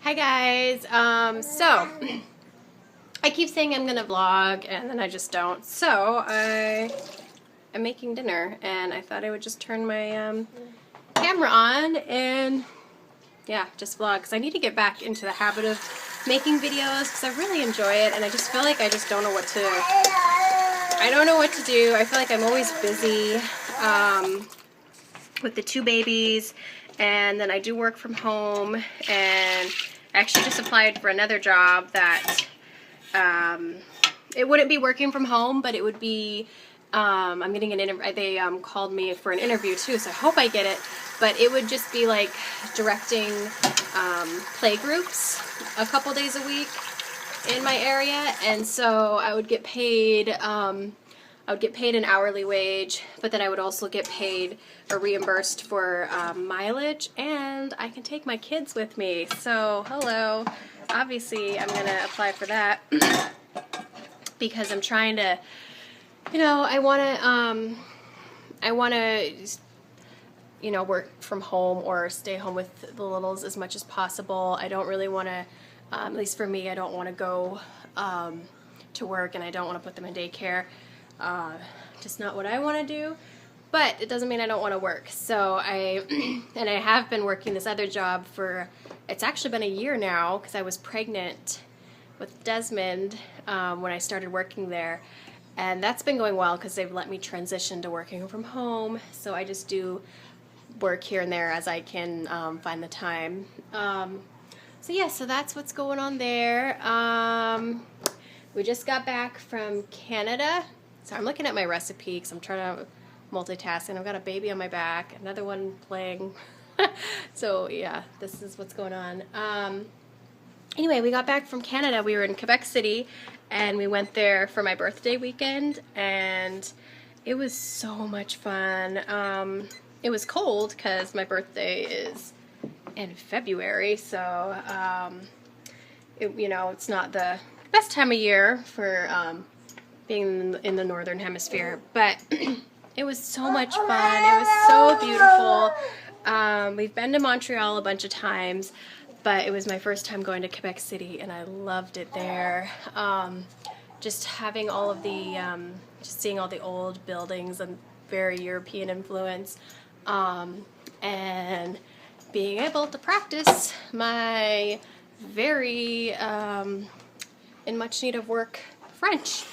Hi guys, so I keep saying I'm gonna vlog and then I just don't. So I am making dinner and I thought I would just turn my camera on and yeah, just vlog because I need to get back into the habit of making videos because I really enjoy it and I just feel like I just don't know what to do. I feel like I'm always busy with the two babies, and then I do work from home, and I actually just applied for another job that it wouldn't be working from home, but it would be I'm getting an interview. They called me for an interview too, so I hope I get it. But it would just be like directing play groups a couple days a week in my area, and so I would get paid. I would get paid an hourly wage, but then I would also get paid or reimbursed for mileage, and I can take my kids with me. So, hello. Obviously, I'm going to apply for that because I'm trying to, you know, I want to, you know, work from home or stay home with the littles as much as possible. I don't really want to, at least for me, I don't want to go to work, and I don't want to put them in daycare. Just not what I want to do, but it doesn't mean I don't want to work. So I have been working this other job for, it's actually been a year now because I was pregnant with Desmond when I started working there, and that's been going well because they've let me transition to working from home. So I just do work here and there as I can find the time. So yeah, so that's what's going on there. We just got back from Canada. So I'm looking at my recipe because I'm trying to multitask, and I've got a baby on my back, another one playing. So yeah, this is what's going on. Anyway, we got back from Canada. We were in Quebec City, and we went there for my birthday weekend, and it was so much fun. It was cold because my birthday is in February, so you know, it's not the best time of year for being in the northern hemisphere, but it was so much fun. It was so beautiful. We've been to Montreal a bunch of times, but it was my first time going to Quebec City, and I loved it there. Just having all of the, just seeing all the old buildings and very European influence, and being able to practice my very in much need of work French.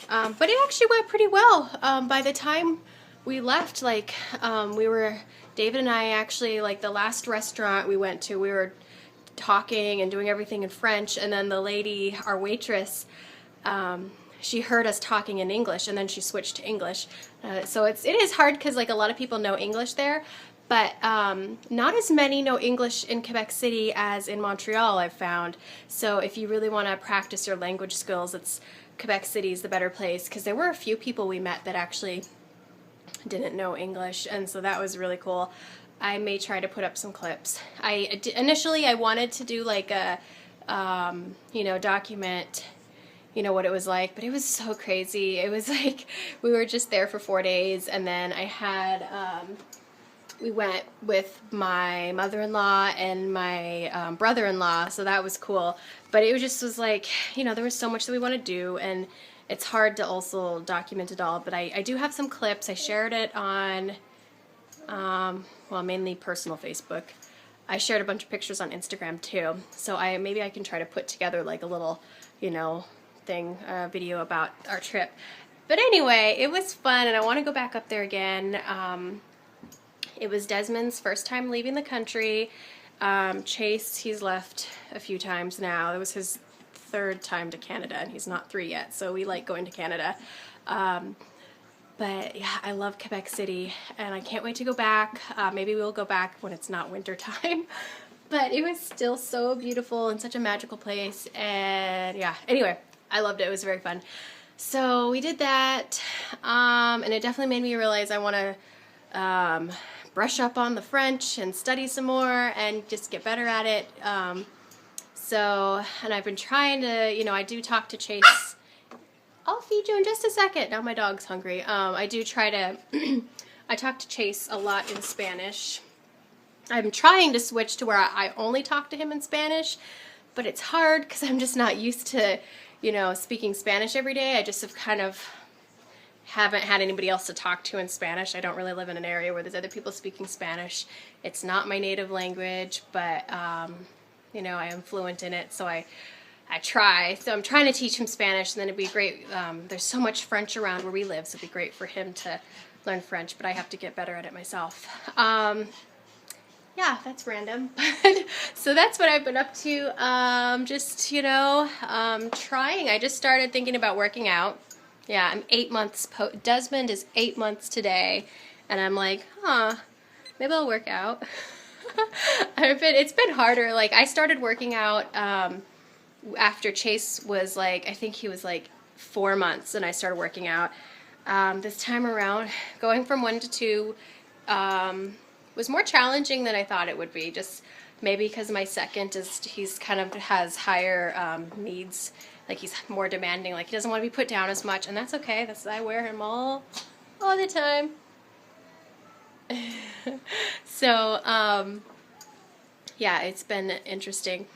But it actually went pretty well. By the time we left, like, David and I actually, like, the last restaurant we went to, we were talking and doing everything in French, and then the lady, our waitress, she heard us talking in English, and then she switched to English. So it is hard because, like, a lot of people know English there, but not as many know English in Quebec City as in Montreal, I've found. So if you really want to practice your language skills, Quebec City is the better place, because there were a few people we met that actually didn't know English, and so that was really cool. I may try to put up some clips. Initially I wanted to do like a you know, document, you know, what it was like, but it was so crazy. It was like we were just there for 4 days, and then I had we went with my mother-in-law and my brother-in-law, so that was cool. But it was like, you know, there was so much that we want to do, and it's hard to also document it all. But I do have some clips. I shared it on, well, mainly personal Facebook. I shared a bunch of pictures on Instagram too. So maybe I can try to put together like a little, you know, video about our trip. But anyway, it was fun, and I want to go back up there again. It was Desmond's first time leaving the country. Chase, he's left a few times now. It was his third time to Canada, and he's not 3 yet, so we like going to Canada. But yeah, I love Quebec City, and I can't wait to go back. Maybe we'll go back when it's not winter time. But it was still so beautiful and such a magical place, and yeah, anyway, I loved it. It was very fun. So we did that, and it definitely made me realize I want to brush up on the French and study some more and just get better at it. And I've been trying to, you know, I do talk to Chase. I'll feed you in just a second. Now my dog's hungry. I do try to, I talk to Chase a lot in Spanish, I'm trying to switch to where I only talk to him in Spanish, but it's hard because I'm just not used to, you know, speaking Spanish every day. I just have kind of haven't had anybody else to talk to in Spanish. I don't really live in an area where there's other people speaking Spanish. It's not my native language, but, you know, I am fluent in it, so I try. So I'm trying to teach him Spanish, and then it'd be great. There's so much French around where we live, so it'd be great for him to learn French, but I have to get better at it myself. Yeah, that's random. So that's what I've been up to. Just, you know, trying. I just started thinking about working out. Yeah, I'm 8 months Desmond is 8 months today, and I'm like, maybe I'll work out. It's been harder. Like, I started working out after Chase was like, I think he was like 4 months, and I started working out. This time around, going from 1 to 2 was more challenging than I thought it would be. Just maybe because my second he's kind of has higher needs. Like, he's more demanding. Like, he doesn't want to be put down as much, and that's okay. I wear him all the time. So, yeah, it's been interesting.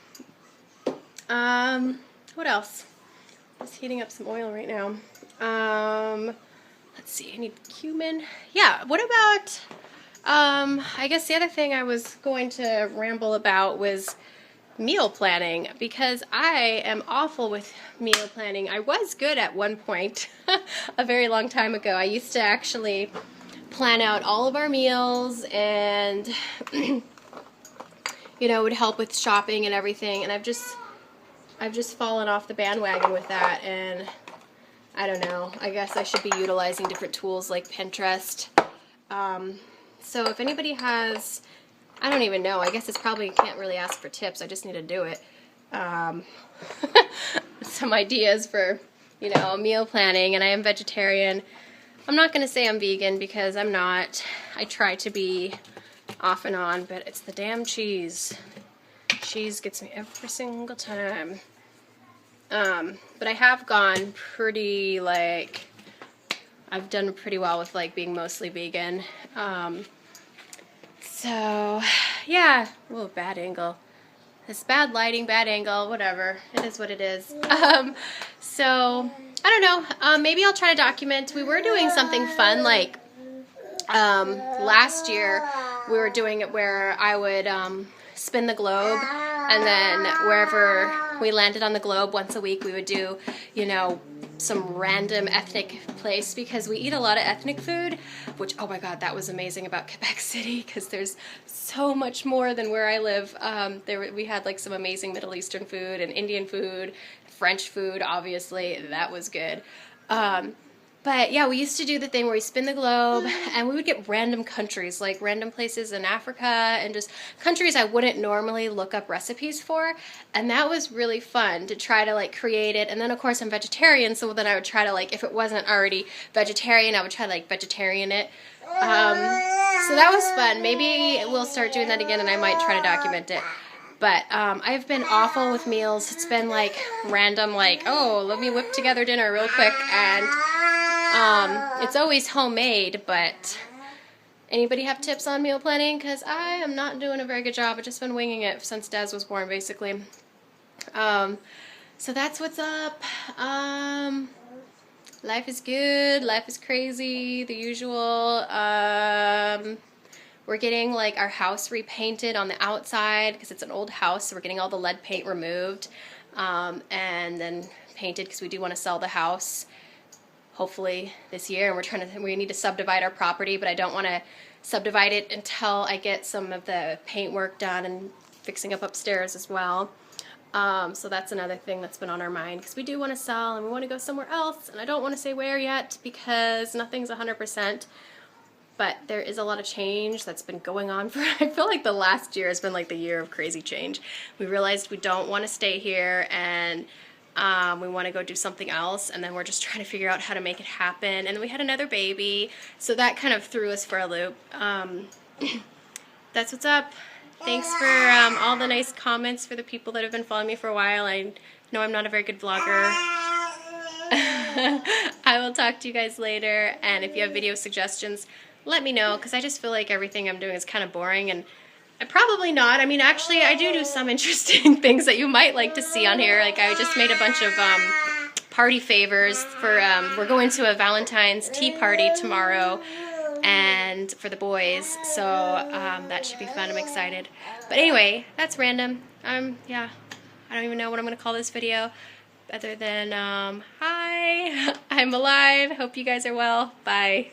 What else? I'm just heating up some oil right now. Let's see, I need cumin. Yeah, what about, I guess the other thing I was going to ramble about was meal planning, because I am awful with meal planning. I was good at one point, a very long time ago. I used to actually plan out all of our meals and, you know, would help with shopping and everything, and I've just fallen off the bandwagon with that, and I don't know. I guess I should be utilizing different tools like Pinterest. So if anybody has, I don't even know. I guess it's probably can't really ask for tips. I just need to do it. Some ideas for, you know, meal planning. And I am vegetarian. I'm not going to say I'm vegan because I'm not. I try to be off and on, but it's the damn cheese. Cheese gets me every single time. But I have gone pretty, like, I've done pretty well with, like, being mostly vegan. So, yeah. Whoa, bad angle. It's bad lighting, bad angle, whatever. It is what it is. So, I don't know. Maybe I'll try to document. We were doing something fun, like, last year we were doing it where I would, spin the globe, and then wherever we landed on the globe once a week, we would do, you know, some random ethnic place, because we eat a lot of ethnic food, which, oh my god, that was amazing about Quebec City, because there's so much more than where I live. We had like some amazing Middle Eastern food and Indian food, French food, obviously, that was good. But yeah, we used to do the thing where we spin the globe, and we would get random countries, like random places in Africa, and just countries I wouldn't normally look up recipes for, and that was really fun to try to like create it. And then of course I'm vegetarian, so then I would try to, like, if it wasn't already vegetarian, I would try to like vegetarian it. So that was fun. Maybe we'll start doing that again, and I might try to document it. But I've been awful with meals. It's been like random, like, oh, let me whip together dinner real quick, and it's always homemade. But anybody have tips on meal planning? Because I am not doing a very good job. I've just been winging it since Des was born, basically. So that's what's up. Life is good. Life is crazy. The usual. We're getting like our house repainted on the outside because it's an old house, so we're getting all the lead paint removed and then painted, because we do want to sell the house hopefully this year, and we need to subdivide our property, but I don't want to subdivide it until I get some of the paint work done and fixing up upstairs as well. So that's another thing that's been on our mind, because we do want to sell and we want to go somewhere else, and I don't want to say where yet because nothing's 100%. But there is a lot of change that's been going on for, I feel like the last year has been like the year of crazy change. We realized we don't want to stay here, and we want to go do something else, and then we're just trying to figure out how to make it happen. And then we had another baby, so that kind of threw us for a loop. That's what's up. Thanks for all the nice comments for the people that have been following me for a while. I know I'm not a very good vlogger. I will talk to you guys later, and if you have video suggestions, let me know, because I just feel like everything I'm doing is kind of boring, and Probably not. I mean, actually, I do some interesting things that you might like to see on here. Like, I just made a bunch of party favors for, we're going to a Valentine's tea party tomorrow, and for the boys, so that should be fun. I'm excited. But anyway, that's random. Yeah, I don't even know what I'm going to call this video, other than, hi, I'm alive, hope you guys are well, bye.